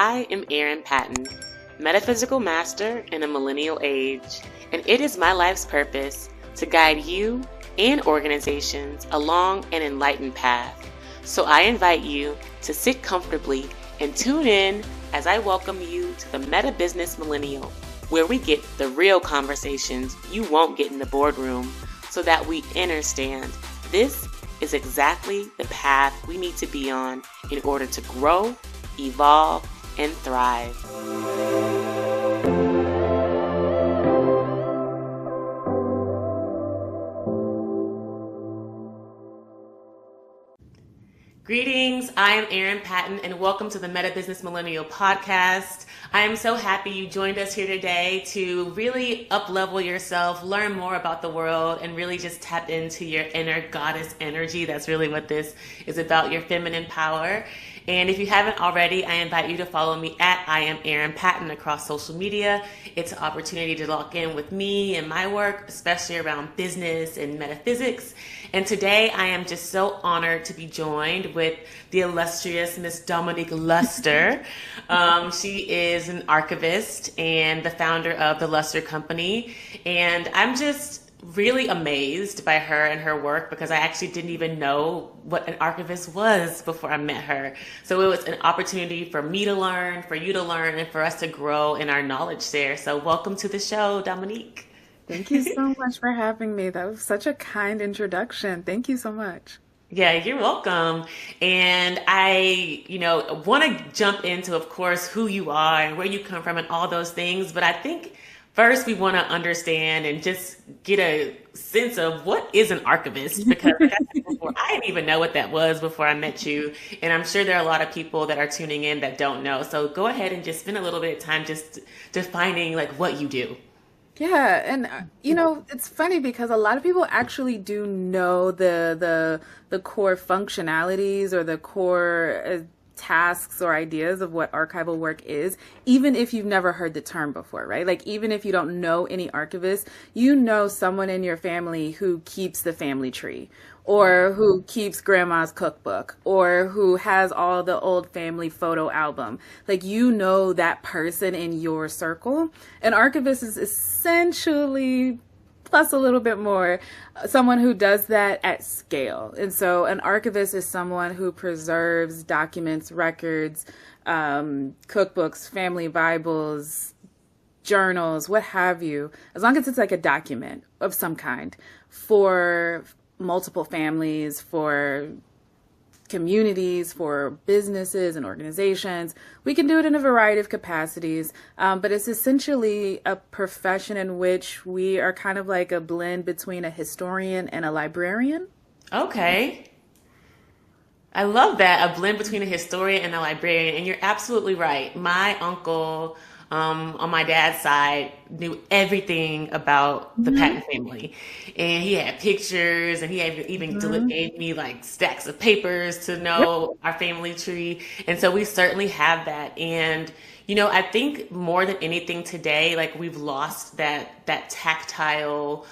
I am Erin Patton, metaphysical master in a millennial age, and it is my life's purpose to guide you and organizations along an enlightened path. So I invite you to sit comfortably and tune in as I welcome you to the Meta Business Millennial, where we get the real conversations you won't get in the boardroom so that we understand this is exactly the path we need to be on in order to grow, evolve, and thrive. Greetings, I am Erin Patton and welcome to the Meta Business Millennial podcast. I am so happy you joined us here today to really up-level yourself, learn more about the world, and really just tap into your inner goddess energy. That's really what this is about, your feminine power. And if you haven't already, I invite you to follow me at I am Erin Patton across social media. It's an opportunity to lock in with me and my work, especially around business and metaphysics. And today I am just so honored to be joined with the illustrious Miss Dominique Luster. She is an archivist and the founder of the Luster Company. And I'm just really amazed by her and her work because I actually didn't even know what an archivist was before I met her. So it was an opportunity for me to learn, for you to learn, and for us to grow in our knowledge there. So welcome to the show, Dominique. Thank you so much for having me. That was such a kind introduction. Thank you so much. Yeah, you're welcome. And I, want to jump into, of course, who you are and where you come from and all those things. But I think first we want to understand and just get a sense of what is an archivist, because like I said before, I didn't even know what that was before I met you. And I'm sure there are a lot of people that are tuning in that don't know. So go ahead and just spend a little bit of time just defining like what you do. Yeah, and it's funny because a lot of people actually do know the core functionalities or the core tasks or ideas of what archival work is, even if you've never heard the term before, right? Like even if you don't know any archivist, you know someone in your family who keeps the family tree, or who keeps grandma's cookbook, or who has all the old family photo album. Like, you know that person in your circle. An archivist is essentially, plus a little bit more, someone who does that at scale. And so an archivist is someone who preserves documents, records, cookbooks, family Bibles, journals, what have you, as long as it's like a document of some kind for multiple families, for communities, for businesses and organizations. We can do it in a variety of capacities, but it's essentially a profession in which we are kind of like a blend between a historian and a librarian. Okay. I love that, a blend between a historian and a librarian. And you're absolutely right. My uncle, on my dad's side, knew everything about the Patton family. And he had pictures, and he had even gave me like stacks of papers to know our family tree. And so we certainly have that. And, I think more than anything today, like we've lost that tactile,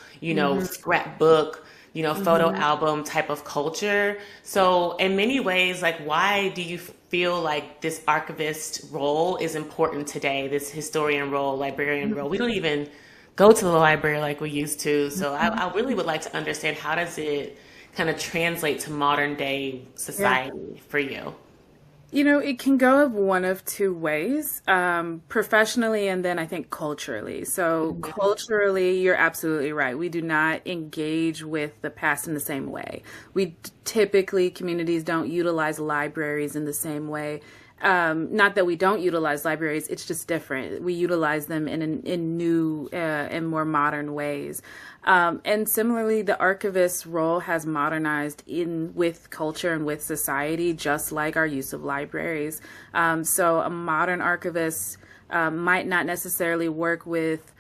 scrapbook, photo album type of culture. So in many ways, like, why do you feel like this archivist role is important today, this historian role, librarian role? We don't even go to the library like we used to. So I really would like to understand, how does it kind of translate to modern day society for you? It can go one of two ways, professionally and then I think culturally. So culturally, you're absolutely right. We do not engage with the past in the same way. Typically, communities don't utilize libraries in the same way. Not that we don't utilize libraries, it's just different. We utilize them in new and more modern ways. And similarly, the archivist's role has modernized with culture and with society, just like our use of libraries. So a modern archivist might not necessarily work with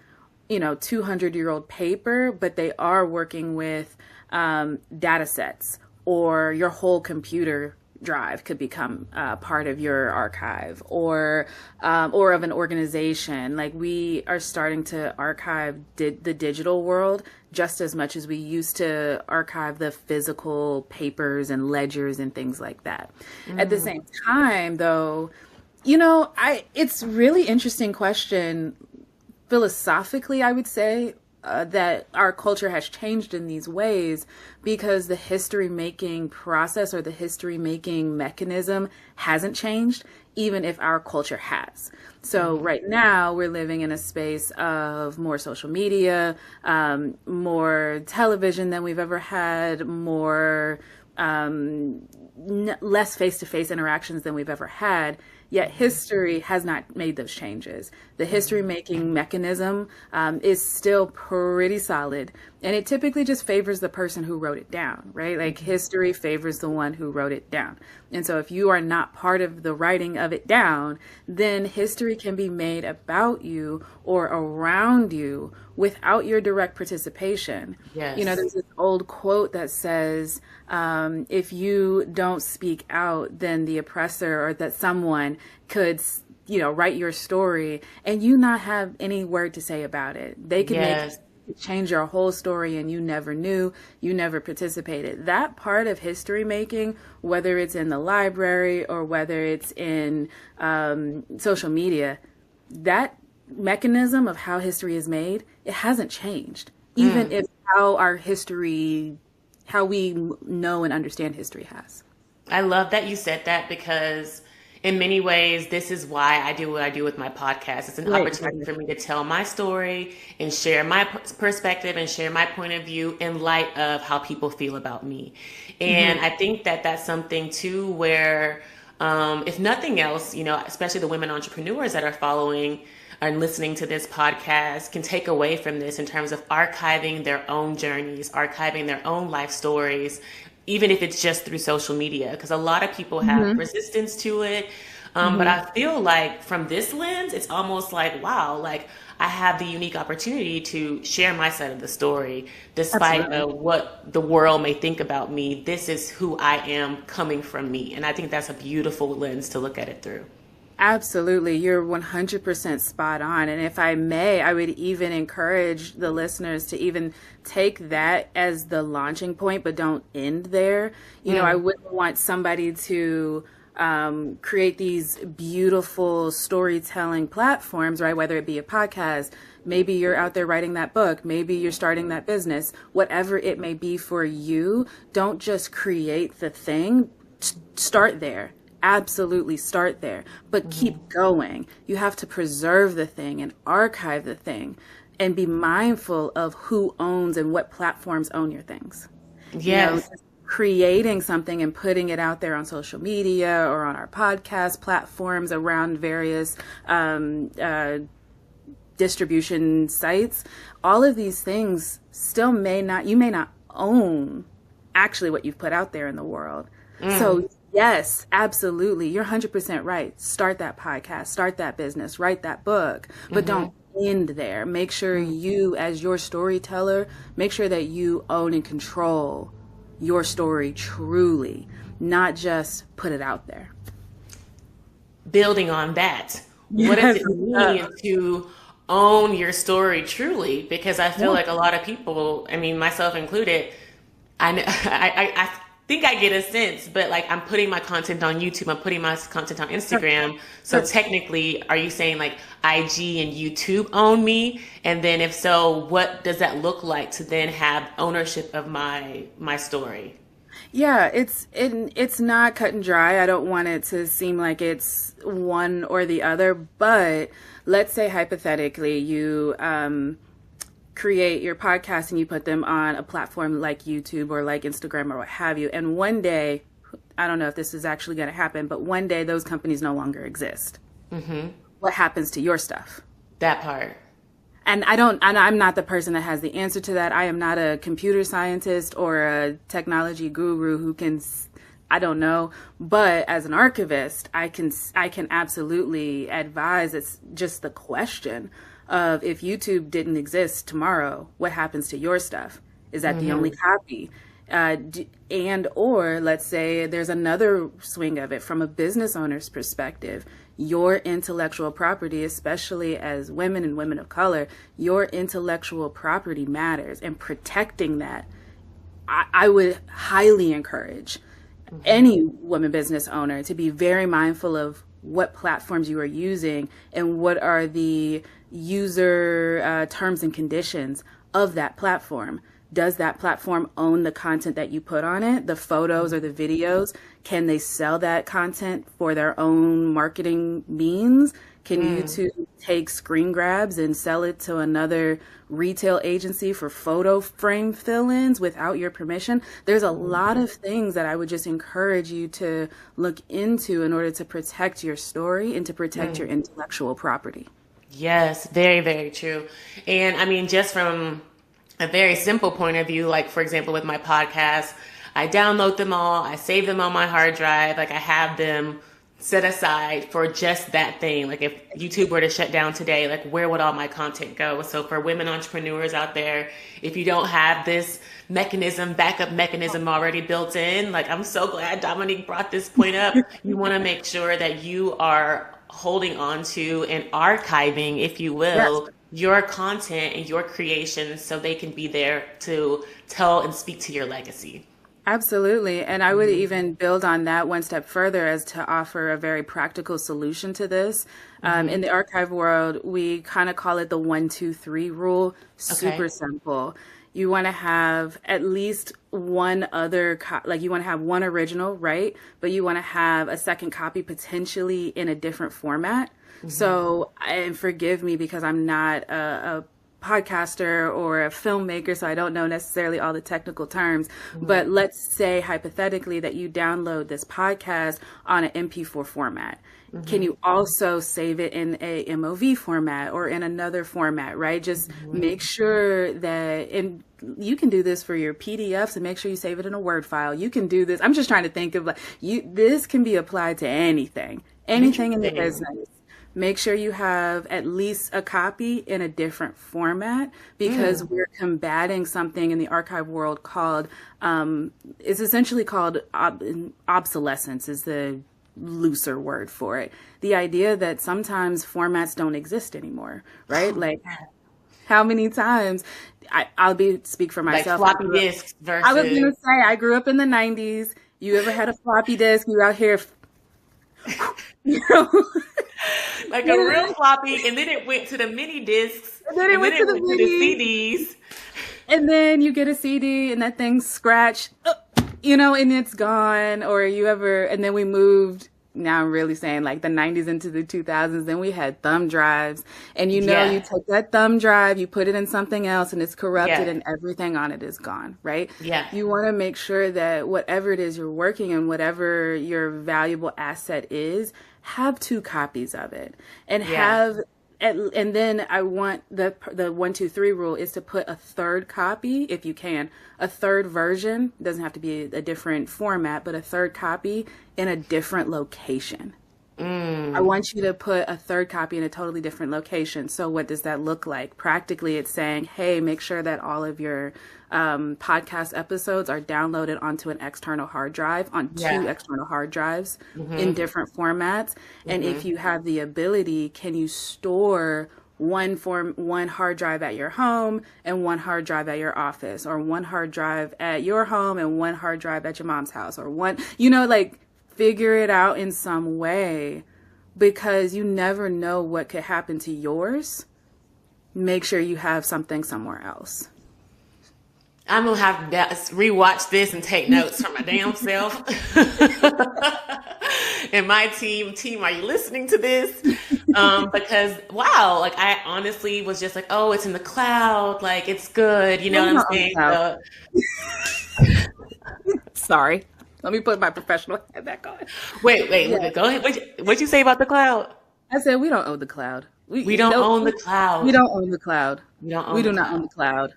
200-year-old paper, but they are working with data sets, or your whole computer drive could become part of your archive, or of an organization. Like, we are starting to archive the digital world just as much as we used to archive the physical papers and ledgers and things like that. At the same time, though, It's really interesting question. Philosophically, I would say that our culture has changed in these ways because the history making process or the history making mechanism hasn't changed, even if our culture has. So right now we're living in a space of more social media, more television than we've ever had, more less face-to-face interactions than we've ever had. Yet history has not made those changes. The history making mechanism is still pretty solid. And it typically just favors the person who wrote it down, right? Like history favors the one who wrote it down. And so if you are not part of the writing of it down, then history can be made about you or around you without your direct participation. Yes. There's this old quote that says, if you don't speak out, then the oppressor or that someone could, write your story and you not have any word to say about it. They could change your whole story and you never knew, you never participated. That part of history making, whether it's in the library or whether it's in social media, that mechanism of how history is made, it hasn't changed. Even if how we know and understand history has. I love that you said that because in many ways, this is why I do what I do with my podcast. It's an opportunity for me to tell my story and share my perspective and share my point of view in light of how people feel about me. And I think that that's something too where, if nothing else, especially the women entrepreneurs that are following and listening to this podcast can take away from this in terms of archiving their own journeys, archiving their own life stories, even if it's just through social media, because a lot of people have resistance to it. But I feel like from this lens, it's almost like, wow, like I have the unique opportunity to share my side of the story, despite what the world may think about me. This is who I am coming from me. And I think that's a beautiful lens to look at it through. Absolutely. You're 100% spot on. And if I may, I would even encourage the listeners to even take that as the launching point, but don't end there. I wouldn't want somebody to create these beautiful storytelling platforms, right? Whether it be a podcast, maybe you're out there writing that book, maybe you're starting that business, whatever it may be for you. Don't just create the thing. Start there. Absolutely start there, but keep going. You have to preserve the thing and archive the thing and be mindful of who owns and what platforms own your things. Yes. Creating something and putting it out there on social media or on our podcast platforms around various distribution sites. All of these things still you may not own actually what you've put out there in the world. So yes, absolutely. You're 100% right. Start that podcast, start that business, write that book, but don't end there. Make sure you, as your storyteller, make sure that you own and control your story truly, not just put it out there. Building on that, what does it mean to own your story truly? Because I feel like a lot of people, I mean, myself included, I think I get a sense, but like I'm putting my content on YouTube, I'm putting my content on Instagram. So technically, are you saying like IG and YouTube own me? And then if so, what does that look like to then have ownership of my story? Yeah, it's not cut and dry. I don't want it to seem like it's one or the other, but let's say hypothetically you create your podcast and you put them on a platform like YouTube or like Instagram or what have you. And one day, I don't know if this is actually going to happen, but one day those companies no longer exist. What happens to your stuff? That part. And I'm not the person that has the answer to that. I am not a computer scientist or a technology guru who can, I don't know. But as an archivist, I can absolutely advise. It's just the question of if YouTube didn't exist tomorrow, what happens to your stuff? Is that the only copy? And or let's say there's another swing of it from a business owner's perspective. Your intellectual property, especially as women and women of color, your intellectual property matters, and protecting that, I would highly encourage any woman business owner to be very mindful of what platforms you are using and what are the user terms and conditions of that platform. Does that platform own the content that you put on it, the photos or the videos? Can they sell that content for their own marketing means? Can YouTube take screen grabs and sell it to another retail agency for photo frame fill-ins without your permission? There's a lot of things that I would just encourage you to look into in order to protect your story and to protect your intellectual property. Yes, very, very true. And I mean, just from a very simple point of view, like for example, with my podcast, I download them all, I save them on my hard drive, like I have them set aside for just that thing. Like if YouTube were to shut down today, like where would all my content go? So for women entrepreneurs out there, if you don't have this backup mechanism already built in, like I'm so glad Dominique brought this point up. You want to make sure that you are holding on to and archiving, if you will, yes, your content and your creations so they can be there to tell and speak to your legacy. Absolutely. And I would even build on that one step further as to offer a very practical solution to this. In the archive world, we kind of call it the 1, 2, 3 rule. Super simple. You want to have at least one other, you want to have one original, right? But you want to have a second copy potentially in a different format. So, and forgive me because I'm not a podcaster or a filmmaker, so I don't know necessarily all the technical terms, but let's say hypothetically that you download this podcast on an MP4 format. Can you also save it in a MOV format or in another format, right? Just make sure that, and you can do this for your PDFs and make sure you save it in a Word file. You can do this. I'm just trying to think of this can be applied to anything in the business. Make sure you have at least a copy in a different format because we're combating something in the archive world called, it's essentially called obsolescence is the looser word for it. The idea that sometimes formats don't exist anymore, right? Like how many times, I'll speak for myself. Like floppy disks versus. I was going to say, I grew up in the 90s. You ever had a floppy disk? You out here, you know, like a real floppy, and then it went to the mini discs, and then it went to the CDs. And then you get a CD and that thing's scratched, you know, and it's gone. Or and then we moved, now I'm really saying like the 90s into the 2000s, then we had thumb drives. And you know, you take that thumb drive, you put it in something else and it's corrupted and everything on it is gone, right? Yeah. You want to make sure that whatever it is you're working on, whatever your valuable asset is, have 2 copies of it and and then I want the 1, 2, 3 rule is to put a third copy, if you can, a third version, doesn't have to be a different format, but a third copy in a different location. I want you to put a third copy in a totally different location. So what does that look like? Practically, it's saying, hey, make sure that all of your podcast episodes are downloaded onto an external hard drive, on 2 external hard drives in different formats. And if you have the ability, can you store one hard drive at your home and one hard drive at your office, or one hard drive at your home and one hard drive at your mom's house, or one, you know, like, figure it out in some way, because you never know what could happen to yours. Make sure you have something somewhere else. I'm going to have to rewatch this and take notes for my damn self. And my team, are you listening to this? Because, wow, like I honestly was just like, oh, it's in the cloud. Like, it's good. You know what I'm saying? Sorry. Let me put my professional hat back on. Wait, go ahead. What'd you say about the cloud? I said we don't own the cloud. We don't own the cloud. We don't own the cloud. We do not own the cloud.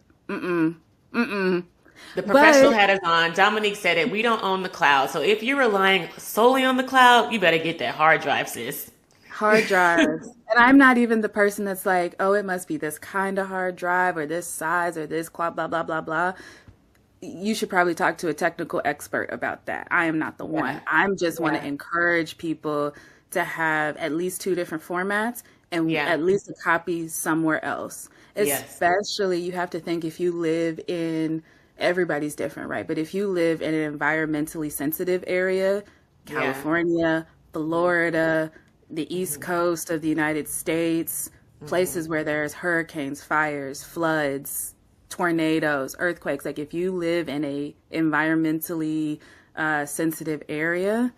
The professional hat is on. Dominique said it. We don't own the cloud. So if you're relying solely on the cloud, you better get that hard drive, sis. Hard drives. And I'm not even the person that's like, oh, it must be this kind of hard drive or this size or this blah, blah, blah, blah, blah. You should probably talk to a technical expert about that. I am not the one. I'm just want to encourage people to have at least 2 different formats and at least a copy somewhere else. Especially, you have to think if you live in, everybody's different, right? But if you live in an environmentally sensitive area, California, Florida, the East Coast of the United States, places where there's hurricanes, fires, floods, tornadoes, earthquakes. Like if you live in a environmentally sensitive area,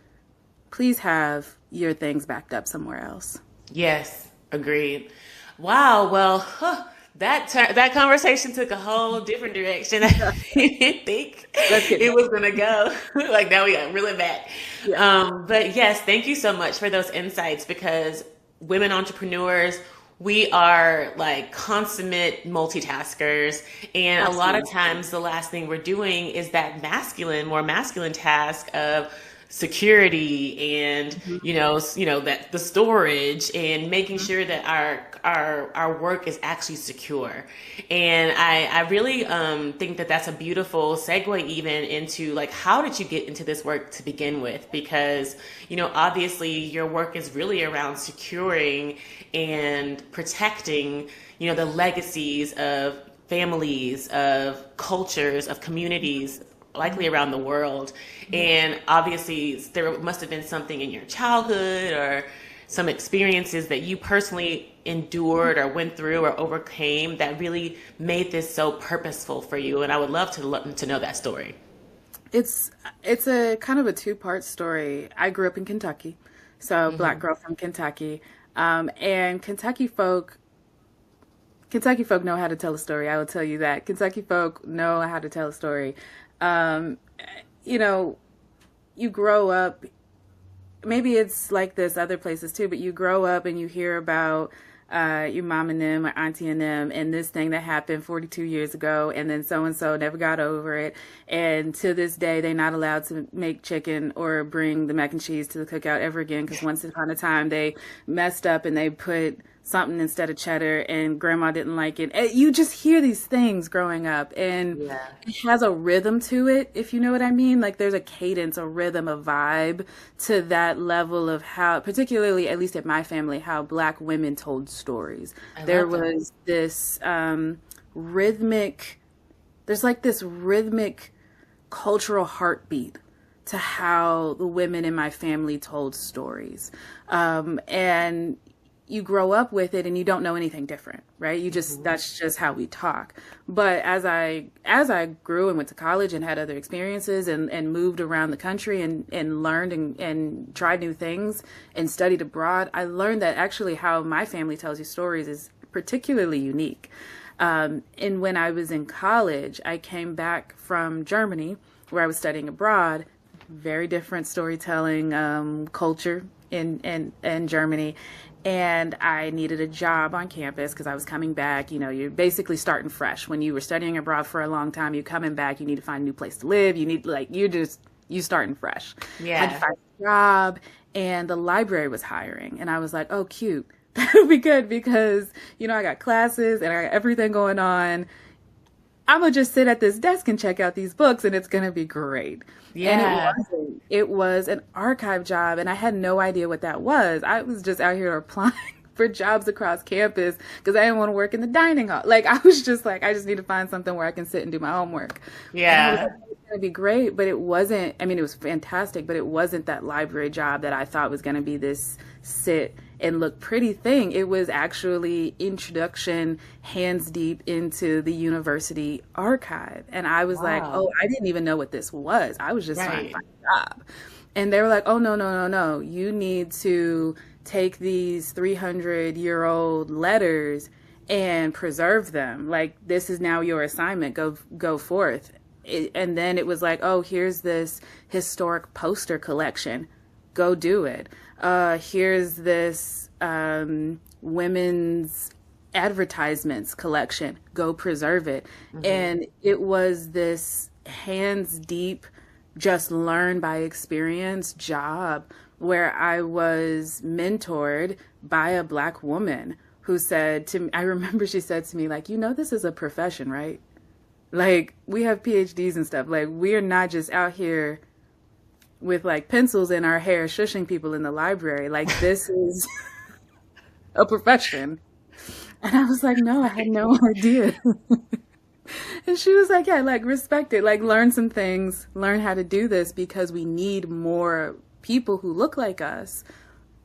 please have your things backed up somewhere else. Yes, agreed. Wow. Well, that conversation took a whole different direction. I didn't think it was gonna go. Like now we got really back. Yeah. But yes, thank you so much for those insights because women entrepreneurs, we are like consummate multitaskers. And a lot of times the last thing we're doing is that more masculine task of security and that the storage and making sure that our work is actually secure. And I really think that that's a beautiful segue even into like, how did you get into this work to begin with? Because obviously your work is really around securing and protecting the legacies of families, of cultures, of communities likely around the world. And obviously there must have been something in your childhood or some experiences that you personally endured or went through or overcame that really made this so purposeful for you. And I would love to know that story. It's a kind of a two-part story. I grew up in Kentucky, so Black girl from Kentucky. And Kentucky folk know how to tell a story. I will tell you that. Kentucky folk know how to tell a story. You grow up, maybe it's like this other places too, but you grow up and you hear about your mom and them or auntie and them and this thing that happened 42 years ago and then so-and-so never got over it. And to this day, they're not allowed to make chicken or bring the mac and cheese to the cookout ever again because once upon a time they messed up and they put something instead of cheddar and grandma didn't like it. You just hear these things growing up and it has a rhythm to it, if you know what I mean. Like there's a cadence, a rhythm, a vibe to that level of how, particularly at least at my family, how Black women told stories. There was this rhythmic cultural heartbeat to how the women in my family told stories. And you grow up with it and you don't know anything different, right? You just, that's just how we talk. But as I grew and went to college and had other experiences and moved around the country and learned and tried new things and studied abroad, I learned that actually how my family tells you stories is particularly unique. And when I was in college, I came back from Germany where I was studying abroad, very different storytelling culture in Germany. And I needed a job on campus because I was coming back. You're basically starting fresh. When you were studying abroad for a long time, you're coming back, you need to find a new place to live. You need, you starting fresh. Yeah. I had to find a job and the library was hiring. And I was like, oh, cute. That'll be good because, I got classes and I got everything going on. I'm going to just sit at this desk and check out these books and it's going to be great. Yeah. And it was an archive job and I had no idea what that was. I was just out here applying for jobs across campus because I didn't want to work in the dining hall. Like I was just like, I just need to find something where I can sit and do my homework. Yeah. And I was like, it's going to be great, but it wasn't, it was fantastic, but it wasn't that library job that I thought was going to be this sit and look pretty thing. It was actually introduction, hands deep into the university archive. And I was like, oh, I didn't even know what this was. I was just trying to find a job. And they were like, oh, no. You need to take these 300-year-old letters and preserve them. Like, this is now your assignment. Go forth. And then it was like, oh, here's this historic poster collection. Go do it. Here's this women's advertisements collection. Go preserve it. Mm-hmm. And it was this hands deep, just learn by experience job where I was mentored by a Black woman who said to me, I remember she said to me, like, this is a profession, right? Like, we have PhDs and stuff. Like, we are not just out here with like pencils in our hair, shushing people in the library. Like this is a profession. And I was like, no, I had no idea. And she was like, yeah, like respect it, like learn some things, learn how to do this because we need more people who look like us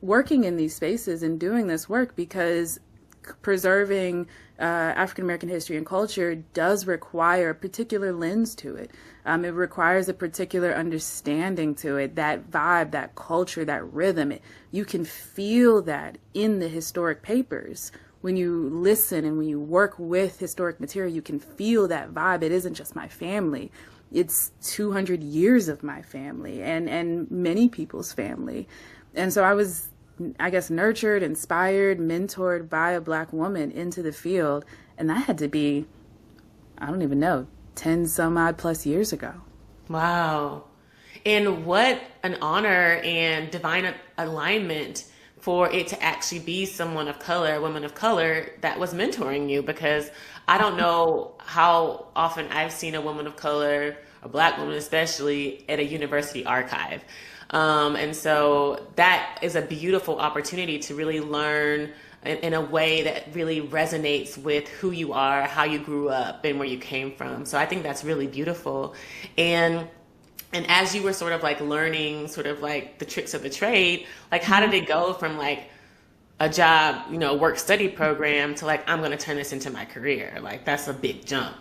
working in these spaces and doing this work because preserving African American history and culture does require a particular lens to it. It requires a particular understanding to it, that vibe, that culture, that rhythm. You can feel that in the historic papers. When you listen and when you work with historic material, you can feel that vibe. It isn't just my family. It's 200 years of my family and many people's family. And so I was, I guess, nurtured, inspired, mentored by a Black woman into the field. And that had to be, I don't even know, 10 some odd plus years ago. Wow. And what an honor and divine alignment for it to actually be someone of color, a woman of color that was mentoring you, because I don't know how often I've seen a woman of color, a Black woman especially, at a university archive. And so that is a beautiful opportunity to really learn in a way that really resonates with who you are, how you grew up, and where you came from. So I think that's really beautiful. And as you were sort of like learning sort of like the tricks of the trade, like how did it go from like a job, you know, work study program to like, I'm going to turn this into my career? Like that's a big jump.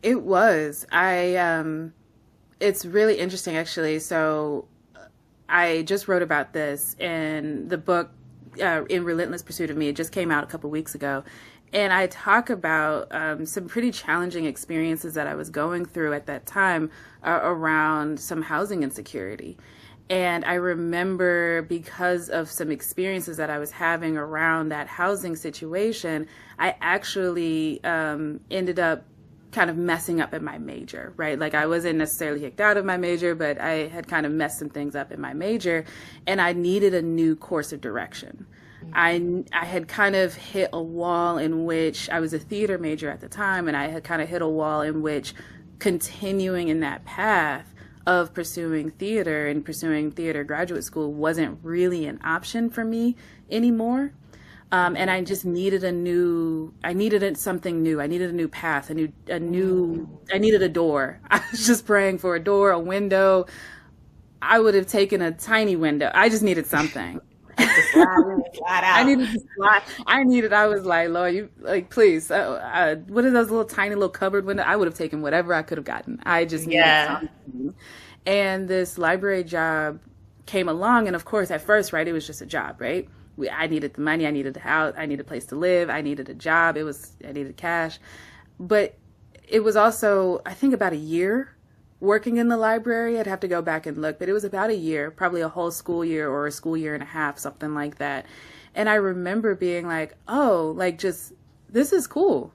It was. It's really interesting actually. So I just wrote about this in the book, In Relentless Pursuit of Me. It just came out a couple weeks ago. And I talk about some pretty challenging experiences that I was going through at that time around some housing insecurity. And I remember, because of some experiences that I was having around that housing situation, I actually ended up kind of messing up in my major, right? Like I wasn't necessarily kicked out of my major, but I had kind of messed some things up in my major, and I needed a new course of direction. I had kind of hit a wall in which I was a theater major at the time, and I had kind of hit a wall in which continuing in that path of pursuing theater and pursuing theater graduate school wasn't really an option for me anymore. And I just needed something new. I needed a new path, I needed a door. I was just praying for a door, a window. I would have taken a tiny window. I just needed something. I needed to slide. I was like, Lord, you like, please. What are those little tiny little cupboard windows? I would have taken whatever I could have gotten. I just needed something. And this library job came along. And of course, at first, right, it was just a job, right? I needed the money. I needed the house. I needed a place to live. I needed a job. I needed cash. But it was also, I think, about a year working in the library. I'd have to go back and look, but it was about a year, probably a whole school year or a school year and a half, something like that. And I remember being like, oh, like just, this is cool.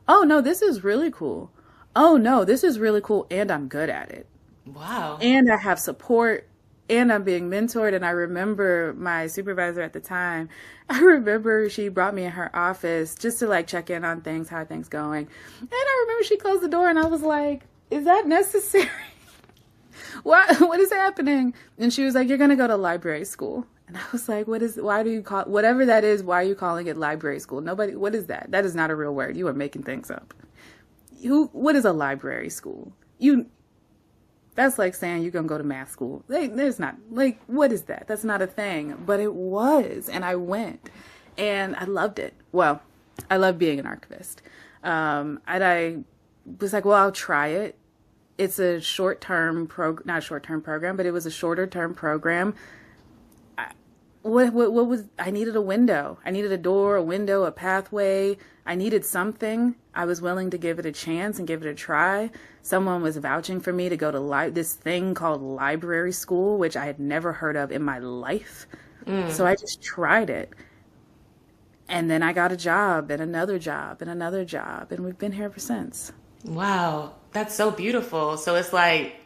Oh, no, this is really cool. Oh, no, this is really cool. And I'm good at it. Wow. And I have support. And I'm being mentored. And I remember my supervisor at the time, I remember she brought me in her office just to like check in on things, how are things going. And I remember she closed the door and I was like, is that necessary? What is happening? And she was like, you're going to go to library school. And I was like, why do you call, whatever that is, why are you calling it library school? Nobody, what is that? That is not a real word. You are making things up. What is a library school? That's like saying you're going to go to math school. There's not, like, what is that? That's not a thing. But it was. And I went. And I loved it. Well, I love being an archivist. And I was like, well, I'll try it. It's a short-term not a short-term program, but it was a shorter-term program. What was, I needed a window. I needed a door, a window, a pathway. I needed something. I was willing to give it a chance and give it a try. Someone was vouching for me to go to this thing called library school, which I had never heard of in my life. So I just tried it. And then I got a job and another job and another job. And we've been here ever since. Wow. That's so beautiful. So it's like,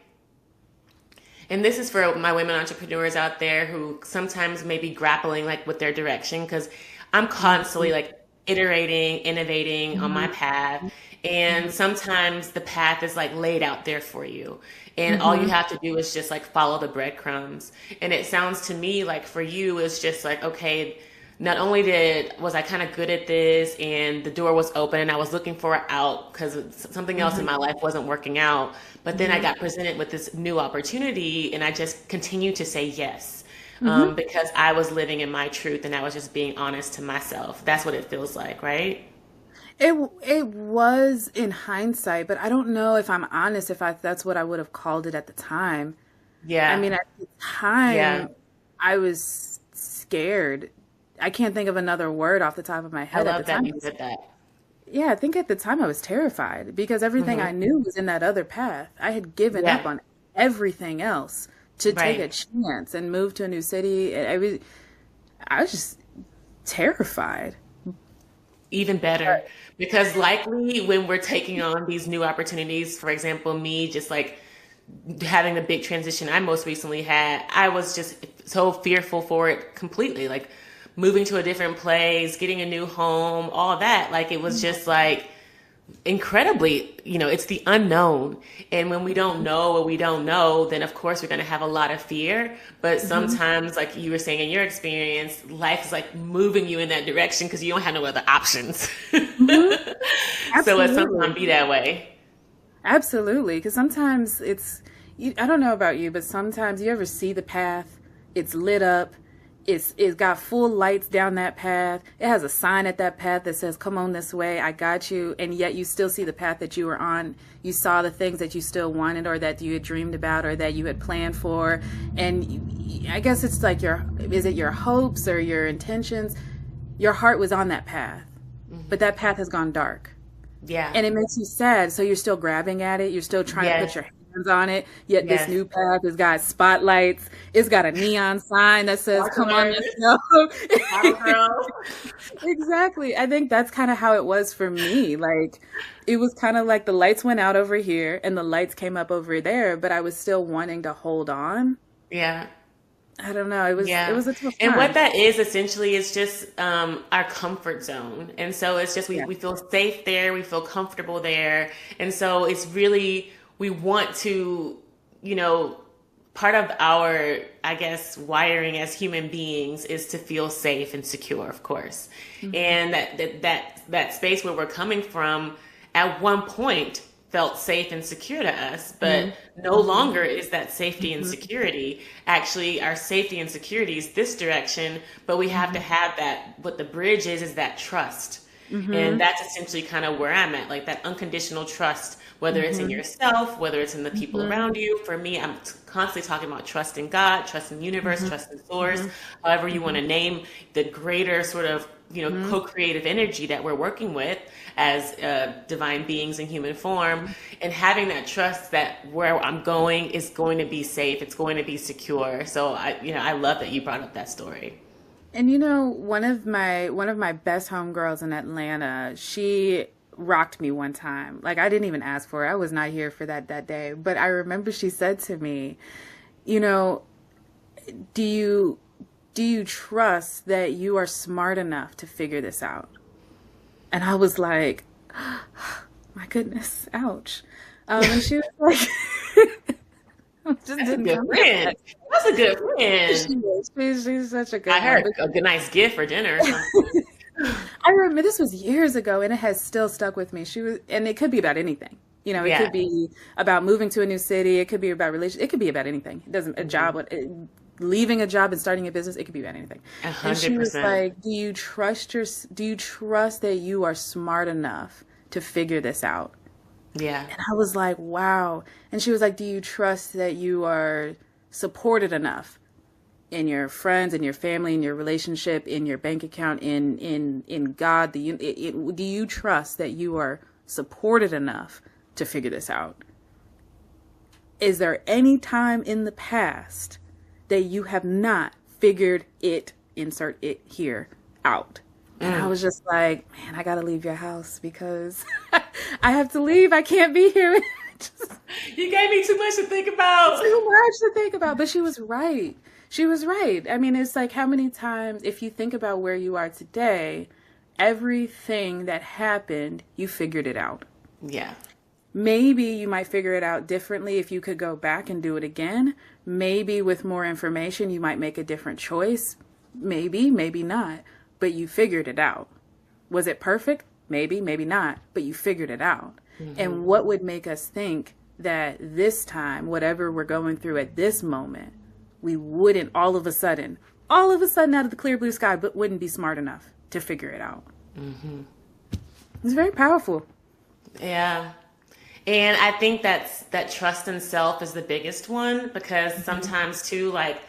and this is for my women entrepreneurs out there who sometimes may be grappling like with their direction, because I'm constantly like iterating, innovating on my path. And sometimes the path is like laid out there for you. And all you have to do is just like follow the breadcrumbs. And it sounds to me like for you, it's just like, okay, not only was I kind of good at this and the door was open and I was looking for an out because something else in my life wasn't working out, but then I got presented with this new opportunity and I just continued to say yes. because I was living in my truth and I was just being honest to myself. That's what it feels like, right? It was in hindsight, but I don't know if I'm honest if that's what I would have called it at the time. I Yeah. mean, at the Yeah. time, I was scared. I can't think of another word off the top of my I head at the love that time. you said that. Yeah, I think at the time I was terrified because everything I Hmm. knew was in that other path. I had given Yeah. up on everything else to take a Right. chance and move to a new city. I was just terrified. Even better. Because likely when we're taking on these new opportunities, for example, me just like having the big transition I most recently had, I was just so fearful for it completely. Like moving to a different place, getting a new home, all that. Like it was just like incredibly, it's the unknown. And when we don't know what we don't know, then of course we're going to have a lot of fear. But Hmm. sometimes, like you were saying in your experience, life is like moving you in that direction because you don't have no other options. Hmm. So it Absolutely. sometimes be that way. Absolutely. Because sometimes I don't know about you, but sometimes you ever see the path, it's lit up, it's got full lights down that path. It has a sign at that path that says, "Come on this way, I got you." And yet you still see the path that you were on. You saw the things that you still wanted or that you had dreamed about or that you had planned for. And I guess it's like is it your hopes or your intentions? Your heart was on that path, but that path has gone dark. Yeah. And it makes you sad. So you're still grabbing at it. You're still trying to put Yes. your hands on it. Yet this Yes. new path has got spotlights. It's got a neon sign that says, "Come on, Sparklers, let's go." bottle girl. Exactly. I think that's kind of how it was for me. Like, it was kind of like the lights went out over here and the lights came up over there, but I was still wanting to hold on. Yeah. I don't know. It Yeah. was a tough And what time. that is essentially is just our comfort zone. And so it's just Yeah. we feel safe there, we feel comfortable there. And so it's really, we want to, you know, part of our, I guess, wiring as human beings is to feel safe and secure, of course. Hmm. And that space where we're coming from at one point felt safe and secure to us, but Hmm. no Hmm. longer is that safety and Hmm. security. Actually, our safety and security is this direction, but we have to Hmm. have that. What the bridge is that trust. And Hmm. that's essentially kind of where I'm at, like that unconditional trust, whether it's in Hmm. yourself, whether it's in the people Hmm. around you. For me, I'm constantly talking about trust in God, trust in the universe, Hmm. trust in source, Hmm. however you want Hmm. to name the greater sort of, Hmm. co-creative energy that we're working with as divine beings in human form, and having that trust that where I'm going is going to be safe, it's going to be secure. So I love that you brought up that story. And one of my best homegirls in Atlanta, she rocked me one time. Like I didn't even ask for it. I was not here for that day. But I remember she said to me, you know, do you do you trust that you are smart enough to figure this out? And I was like, my goodness, ouch. And she was like, it just That's a didn't good come from friend. that. That's a good She friend. is. She's such a I good one. heard But a good nice gift for dinner or something. I remember this was years ago and it has still stuck with me. She was, and it could be about anything. It Yeah. could be about moving to a new city. It could be about relation. It could be about anything. It doesn't, a Mhm. job, leaving a job and starting a business. It could be about anything. A And hundred she was percent. like, do you trust that you are smart enough to figure this out? Yeah. And I was like, wow. And she was like, do you trust that you are supported enough in your friends, in your family, in your relationship, in your bank account, in God? Do you trust that you are supported enough to figure this out? Is there any time in the past that you have not figured it, insert it here, out? And I Mm. was just like, man, I gotta leave your house because I have to leave. I can't be here. Just You gave me too much to think about. too much to think about. But she was right. She was right. I mean, it's like how many times, if you think about where you are today, everything that happened, you figured it out. Yeah. Maybe you might figure it out differently if you could go back and do it again. Maybe with more information, you might make a different choice. Maybe, maybe not. But you figured it out. Was it perfect? Maybe, maybe not. But you figured it out. Hmm. And what would make us think that this time, whatever we're going through at this moment, we wouldn't all of a sudden out of the clear blue sky, but wouldn't be smart enough to figure it out. Mm-hmm. It's very powerful. Yeah. And I think that trust in self is the biggest one, because sometimes too, like,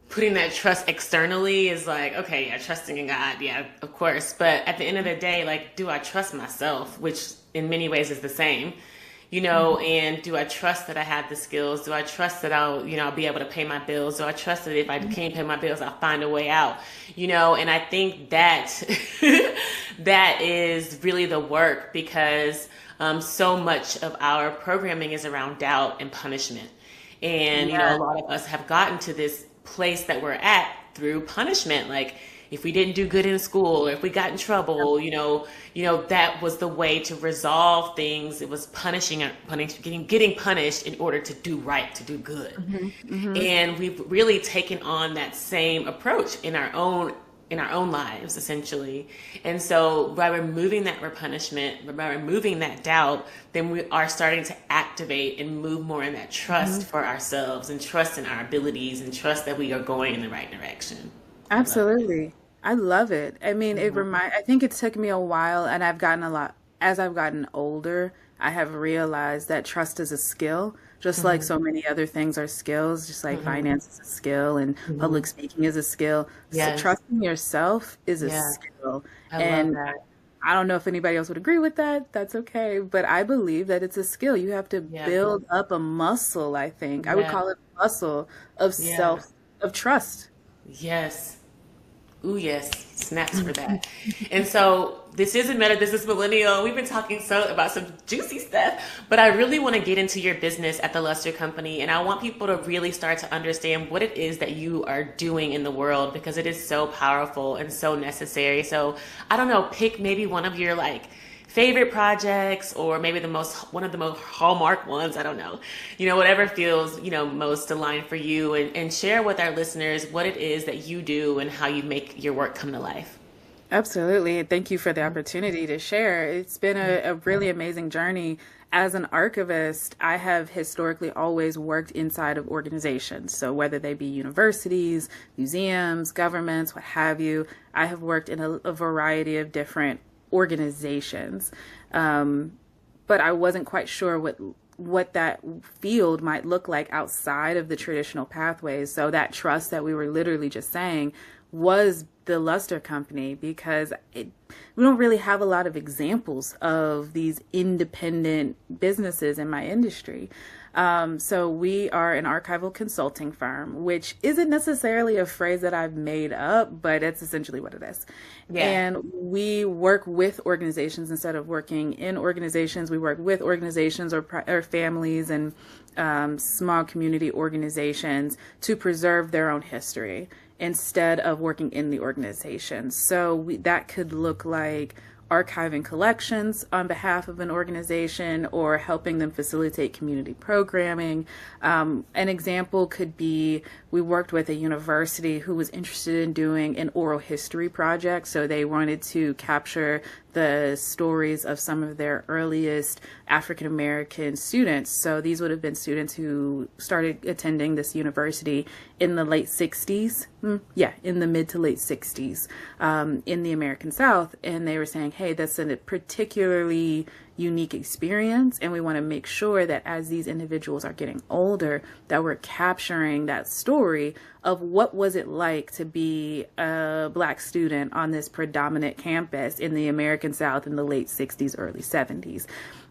putting that trust externally is like, okay, yeah, trusting in God, yeah, of course. But at the end of the day, like, do I trust myself? Which in many ways is the same, and do I trust that I have the skills? Do I trust that I'll be able to pay my bills? Do I trust that if I can't pay my bills, I'll find a way out? And I think that that is really the work, because so much of our programming is around doubt and punishment. And, a lot of us have gotten to this place that we're at through punishment. Like, if we didn't do good in school, or if we got in trouble, that was the way to resolve things. It was getting punished in order to do right, to do good. Mm-hmm. Mm-hmm. And we've really taken on that same approach in our own lives, essentially. And so by removing that punishment, by removing that doubt, then we are starting to activate and move more in that trust for ourselves, and trust in our abilities, and trust that we are going in the right direction. Absolutely. I love it. I mean, I think it took me a while, and as I've gotten older, I have realized that trust is a skill, just like so many other things are skills, just like finance is a skill, and public speaking is a skill. Yes. So trusting yourself is a skill. I love that. I don't know if anybody else would agree with that. That's okay. But I believe that it's a skill. You have to build up a muscle, I think. I would call it a muscle of of trust. Yes. Ooh, yes. Snaps for that. And so this is a Meta Business Millennial. We've been talking about some juicy stuff, but I really want to get into your business at the Luster Company. And I want people to really start to understand what it is that you are doing in the world, because it is so powerful and so necessary. So I don't know, pick maybe one of your favorite projects, or maybe one of the most hallmark ones. I don't know, whatever feels, most aligned for you, and share with our listeners what it is that you do and how you make your work come to life. Absolutely. Thank you for the opportunity to share. It's been a really amazing journey. As an archivist, I have historically always worked inside of organizations. So whether they be universities, museums, governments, what have you, I have worked in a variety of different organizations, but I wasn't quite sure what that field might look like outside of the traditional pathways. So that trust that we were literally just saying was the Luster Company, because we don't really have a lot of examples of these independent businesses in my industry. So we are an archival consulting firm, which isn't necessarily a phrase that I've made up, but it's essentially what it is. Yeah. And we work with organizations. Instead of working in organizations, we work with organizations or families and small community organizations to preserve their own history instead of working in the organization. So that could look like archiving collections on behalf of an organization, or helping them facilitate community programming. An example could be, we worked with a university who was interested in doing an oral history project. So they wanted to capture the stories of some of their earliest African American students. So these would have been students who started attending this university in the late 60s. In the mid to late 60s in the American South. And they were saying, hey, that's a particularly unique experience, and we want to make sure that as these individuals are getting older, that we're capturing that story of what was it like to be a Black student on this predominant campus in the American South in the late 60s, early 70s.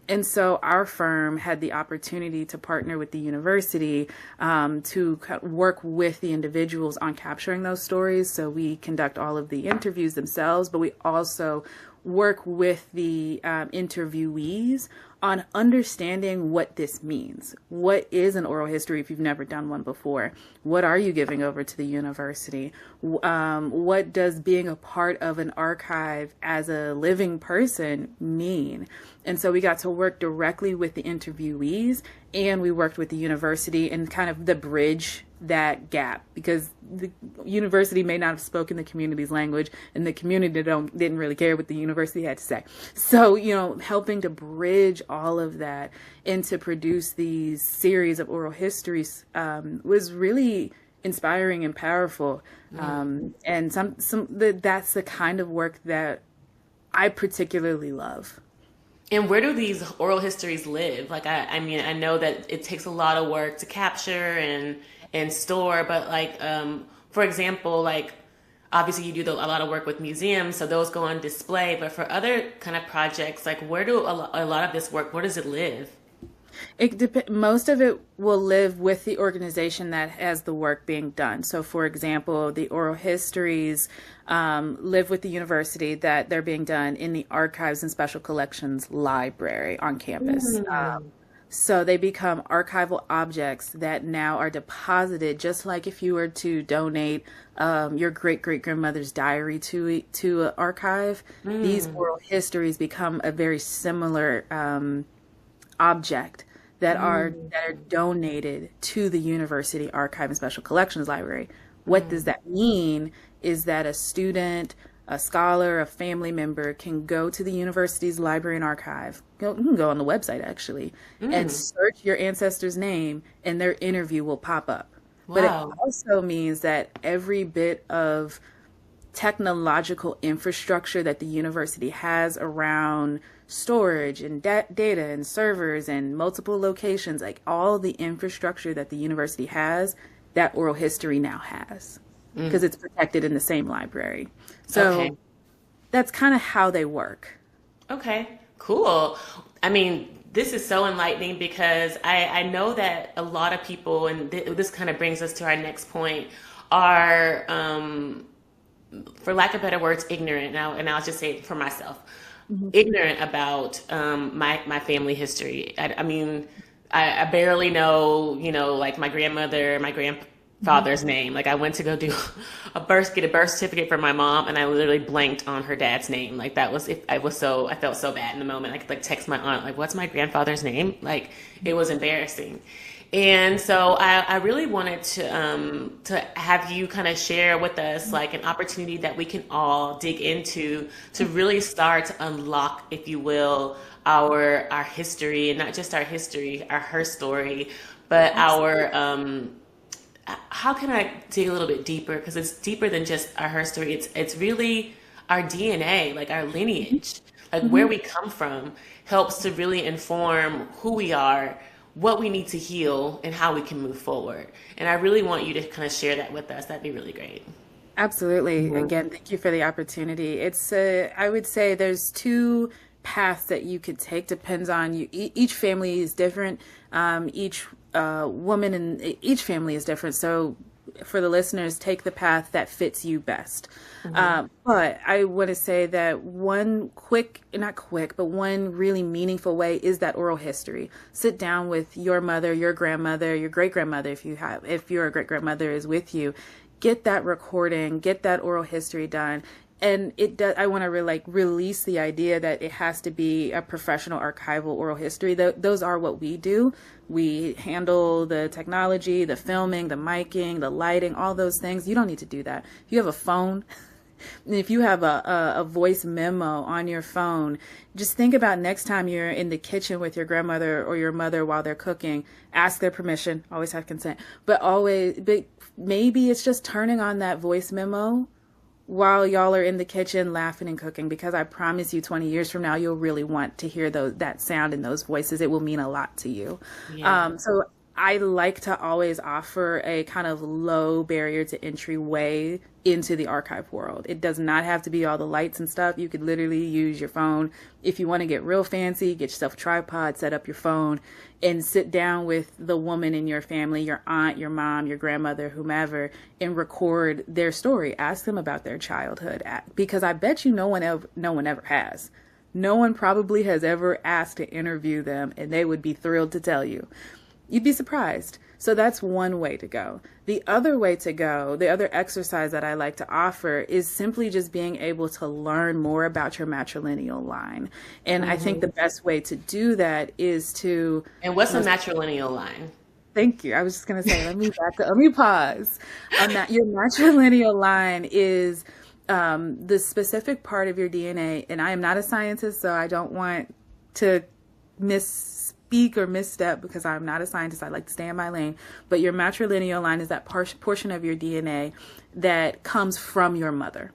And so our firm had the opportunity to partner with the university to work with the individuals on capturing those stories. So we conduct all of the interviews themselves, but we also work with the interviewees on understanding what this means. What is an oral history if you've never done one before? What are you giving over to the university? What does being a part of an archive as a living person mean? And so we got to work directly with the interviewees, and we worked with the university and kind of the bridge that gap, because the university may not have spoken the community's language, and the community didn't really care what the university had to say. So, helping to bridge all of that and to produce these series of oral histories was really inspiring and powerful. And that's the kind of work that I particularly love. And where do these oral histories live? Like, I mean, I know that it takes a lot of work to capture and store, but like, for example, like, obviously you do a lot of work with museums, so those go on display, but for other kind of projects, like where do a lot of this work, where does it live? Most of it will live with the organization that has the work being done. So, for example, the oral histories live with the university that they're being done in the Archives and Special Collections Library on campus. So they become archival objects that now are deposited, just like if you were to donate your great-great-grandmother's diary to an archive. These oral histories become a very similar object that are donated to the University Archive and Special Collections Library. What does that mean is that a student, a scholar, a family member can go to the university's library and archive. You can go on the website actually and search your ancestor's name and their interview will pop up. Wow. But it also means that every bit of technological infrastructure that the university has around storage and data and servers and multiple locations, like all the infrastructure that the university has, that oral history now has, because it's protected in the same library. So that's kind of how they work. Okay, cool. I mean, this is so enlightening because I know that a lot of people, and this kind of brings us to our next point, are, for lack of better words, ignorant. Now, and I'll just say it for myself, ignorant about my family history. I mean, I barely know, like my grandmother, my grandfather's name. Like I went to go do get a birth certificate for my mom, and I literally blanked on her dad's name. Like that was, I felt so bad in the moment. I could like text my aunt, like, what's my grandfather's name? Like it was embarrassing. And so I really wanted to have you kind of share with us like an opportunity that we can all dig into to really start to unlock, if you will, our history, and not just our history, her story, but our how can I dig a little bit deeper? Because it's deeper than just her story. It's really our DNA, like our lineage, like where we come from, helps to really inform who we are, what we need to heal, and how we can move forward. And I really want you to kind of share that with us. That'd be really great. Absolutely. Again, thank you for the opportunity. I would say there's two paths that you could take. Depends on you. Each family is different. Each woman in each family is different. So for the listeners, take the path that fits you best. But I want to say that one really meaningful way is that oral history. Sit down with your mother, your grandmother, your great-grandmother, if your great-grandmother is with you. Get that recording, get that oral history done. And I want to release the idea that it has to be a professional archival oral history. Those are what we do. We handle the technology, the filming, the miking, the lighting, all those things. You don't need to do that. If you have a phone, and if you have a voice memo on your phone, just think about next time you're in the kitchen with your grandmother or your mother while they're cooking. Ask their permission. Always have consent. But maybe it's just turning on that voice memo while y'all are in the kitchen laughing and cooking, because I promise you 20 years from now, you'll really want to hear that sound and those voices. It will mean a lot to you. Yeah. So I like to always offer a kind of low barrier to entry way into the archive world. It does not have to be all the lights and stuff. You could literally use your phone. If you want to get real fancy, get yourself a tripod, set up your phone, and sit down with the woman in your family, your aunt, your mom, your grandmother, whomever, and record their story. Ask them about their childhood, because I bet you no one ever has. No one probably has ever asked to interview them, and they would be thrilled to tell you. You'd be surprised. So that's one way to go. The other way to go, the other exercise that I like to offer, is simply just being able to learn more about your matrilineal line. And I think the best way to do that is to... And what's a matrilineal line? Thank you. I was just going to say, let me pause. Your matrilineal line is the specific part of your DNA. And I am not a scientist, so I don't want to misspeak misspeak or misstep, because I'm not a scientist, I like to stay in my lane, but your matrilineal line is that portion of your DNA that comes from your mother.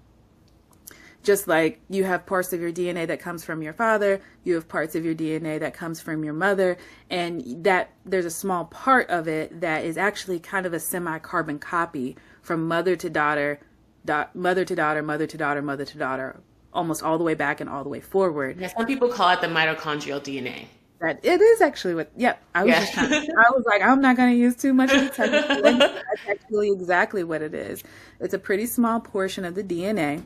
Just like you have parts of your DNA that comes from your father, you have parts of your DNA that comes from your mother, and that there's a small part of it that is actually kind of a semi-carbon copy from mother to daughter, mother to daughter, mother to daughter, mother to daughter, almost all the way back and all the way forward. Yeah, some people call it the mitochondrial DNA. That it is actually what, I was like, I'm not going to use too much of the technical language. That's actually exactly what it is. It's a pretty small portion of the DNA.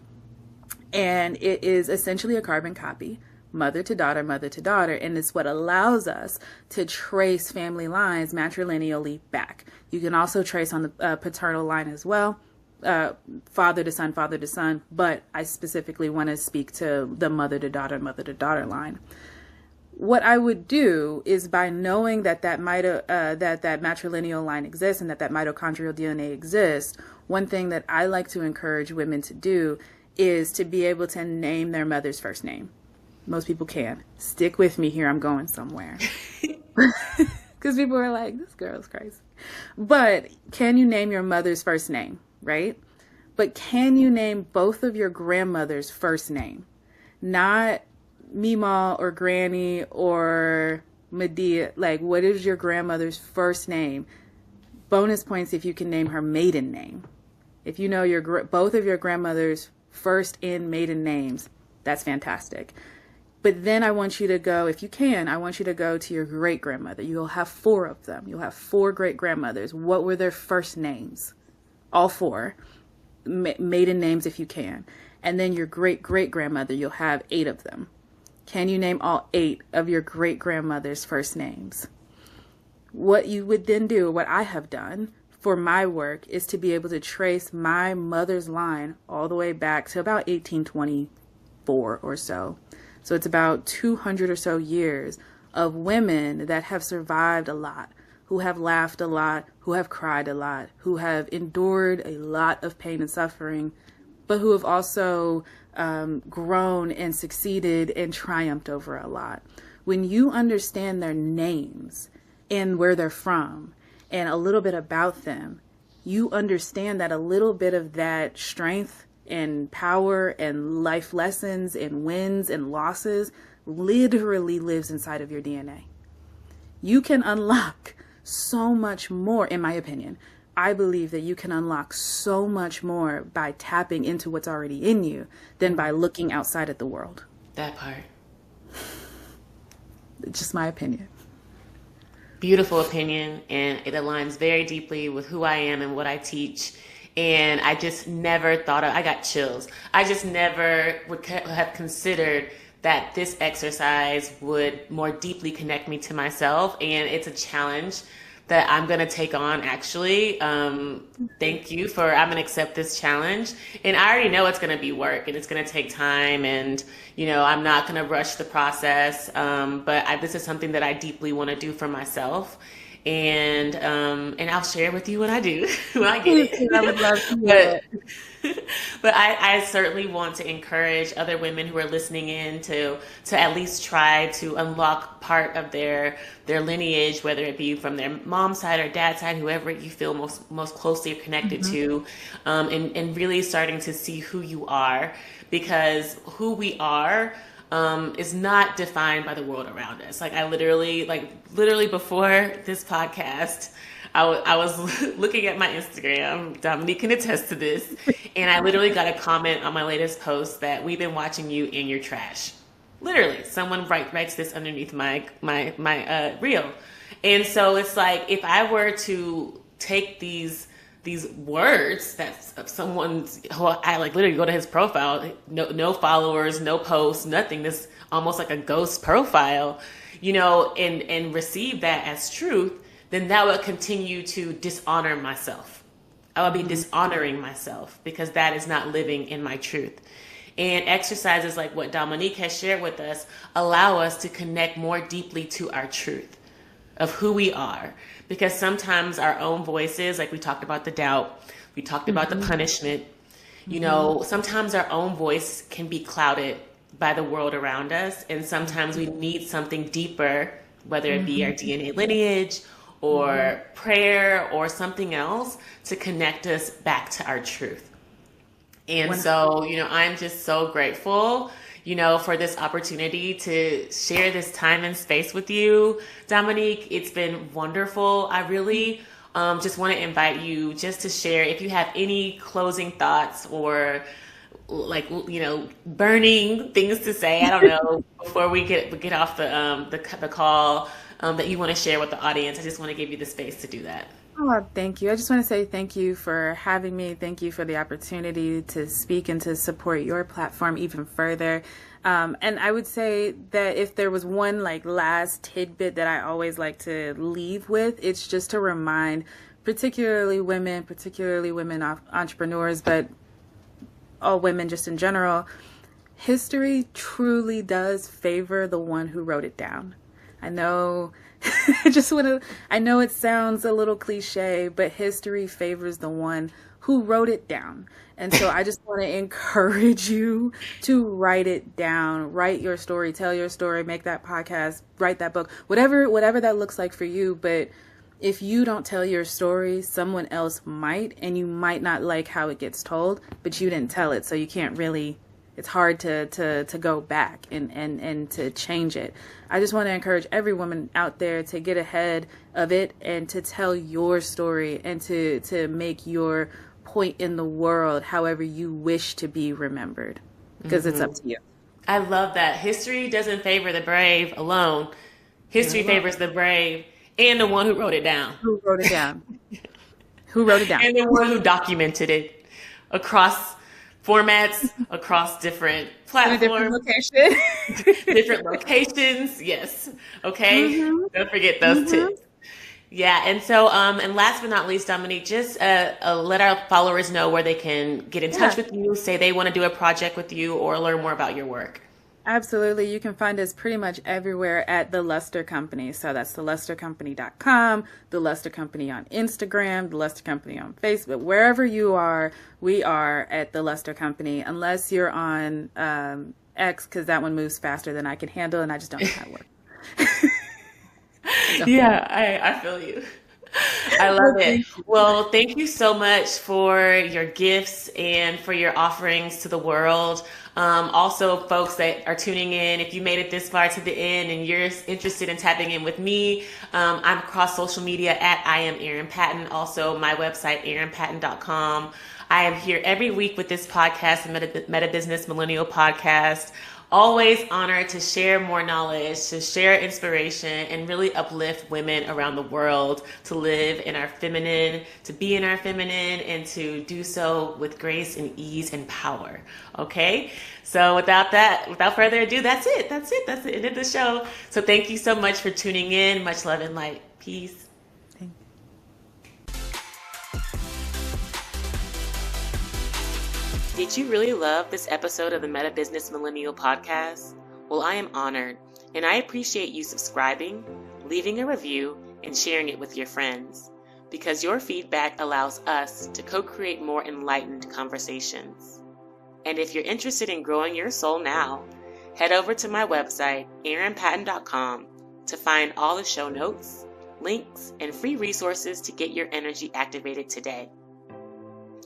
And it is essentially a carbon copy, mother to daughter, mother to daughter. And it's what allows us to trace family lines matrilineally back. You can also trace on the paternal line as well, father to son. But I specifically want to speak to the mother to daughter line. What I would do is, by knowing that that matrilineal line exists and that mitochondrial DNA exists, one thing that I like to encourage women to do is to be able to name their mother's first name. Most people can. Stick with me here, I'm going somewhere. Because people are like, this girl's crazy. But can you name your mother's first name, right? But can you name both of your grandmother's first name? Not Mima or Granny or Medea. Like, what is your grandmother's first name? Bonus points if you can name her maiden name. If you know both of your grandmother's first and maiden names, that's fantastic. But then I want you to go, if you can, I want you to go to your great grandmother. You'll have 4 of them. You'll have 4 great grandmothers. What were their first names? All 4. Maiden names if you can. And then your great great grandmother, you'll have 8 of them. Can you name all 8 of your great grandmother's first names? What you would then do, what I have done for my work, is to be able to trace my mother's line all the way back to about 1824 or so. So it's about 200 or so years of women that have survived a lot, who have laughed a lot, who have cried a lot, who have endured a lot of pain and suffering, but who have also grown and succeeded and triumphed over a lot. When you understand their names and where they're from, and a little bit about them, you understand that a little bit of that strength and power and life lessons and wins and losses literally lives inside of your DNA. You can unlock so much more, in my opinion. I believe that you can unlock so much more by tapping into what's already in you than by looking outside at the world. That part. It's just my opinion. Beautiful opinion, and it aligns very deeply with who I am and what I teach. And I just never thought I got chills. I just never would have considered that this exercise would more deeply connect me to myself. And it's a challenge that I'm going to take on, actually. Thank you I'm going to accept this challenge. And I already know it's going to be work and it's going to take time. And, I'm not going to rush the process. But this is something that I deeply want to do for myself. And I'll share with you when I do, when I get it. I would love to hear it. But I certainly want to encourage other women who are listening in to at least try to unlock part of their lineage, whether it be from their mom's side or dad's side, whoever you feel most closely connected to, and really starting to see who you are, because who we are is not defined by the world around us. Like, I literally before this podcast, I was looking at my Instagram. Dominique can attest to this. And I literally got a comment on my latest post that we've been watching you in your trash. Literally, someone writes this underneath my reel. And so it's like, if I were to take these words that someone's, I literally go to his profile, no followers, no posts, nothing. This almost like a ghost profile, and receive that as truth, then that would continue to dishonor myself. I would be dishonoring myself, because that is not living in my truth. And exercises like what Dominique has shared with us allow us to connect more deeply to our truth of who we are. Because sometimes our own voices, like we talked about the doubt, we talked about the punishment, sometimes our own voice can be clouded by the world around us. And sometimes we need something deeper whether it be our DNA lineage or prayer or something else to connect us back to our truth. And so, I'm just so grateful, for this opportunity to share this time and space with you, Dominique. It's been wonderful. I really just want to invite you just to share if you have any closing thoughts or burning things to say. I don't know before we get off the call that you want to share with the audience. I just want to give you the space to do that. Oh, thank you. I just want to say thank you for having me. Thank you for the opportunity to speak and to support your platform even further. And I would say that if there was one last tidbit that I always like to leave with, it's just to remind particularly women entrepreneurs, but all women just in general, history truly does favor the one who wrote it down. I know I know it sounds a little cliche, but history favors the one who wrote it down. And so I just want to encourage you to write it down, write your story, tell your story, make that podcast, write that book, whatever that looks like for you. But if you don't tell your story, someone else might, and you might not like how it gets told, but you didn't tell it. So you can't really, it's hard to go back and to change it. I just want to encourage every woman out there to get ahead of it and to tell your story and to make your point in the world however you wish to be remembered, because it's up to you. I love that. History doesn't favor the brave alone. History favors the brave and the one who wrote it down. Who wrote it down. And the one who documented it across formats, across different platforms. Different locations. Yes. Okay. Don't forget those tips. Yeah. And so, and last but not least, Dominique, just let our followers know where they can get in touch with you, say they want to do a project with you or learn more about your work. Absolutely. You can find us pretty much everywhere at The Luster Company. So that's thelustercompany.com, The Luster Company on Instagram, The Luster Company on Facebook. Wherever you are, we are at The Luster Company, unless you're on X, because that one moves faster than I can handle, and I just don't know how it works. Yeah, I feel you. I love it. Well, thank you so much for your gifts and for your offerings to the world. Also, folks that are tuning in, if you made it this far to the end and you're interested in tapping in with me, I'm across social media at I am Erin Patton. Also, my website, erinpatton.com. I am here every week with this podcast, the Meta Business Millennial Podcast. Always honored to share more knowledge, to share inspiration, and really uplift women around the world to live in our feminine, to be in our feminine, and to do so with grace and ease and power. Okay? So without further ado, that's it. That's the end of the show. So thank you so much for tuning in. Much love and light. Peace. Did you really love this episode of the Meta Business Millennial Podcast? Well, I am honored, and I appreciate you subscribing, leaving a review, and sharing it with your friends, because your feedback allows us to co-create more enlightened conversations. And if you're interested in growing your soul now, head over to my website, erinpatton.com, to find all the show notes, links, and free resources to get your energy activated today.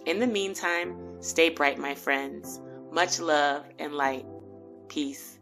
In the meantime, stay bright, my friends. Much love and light. Peace.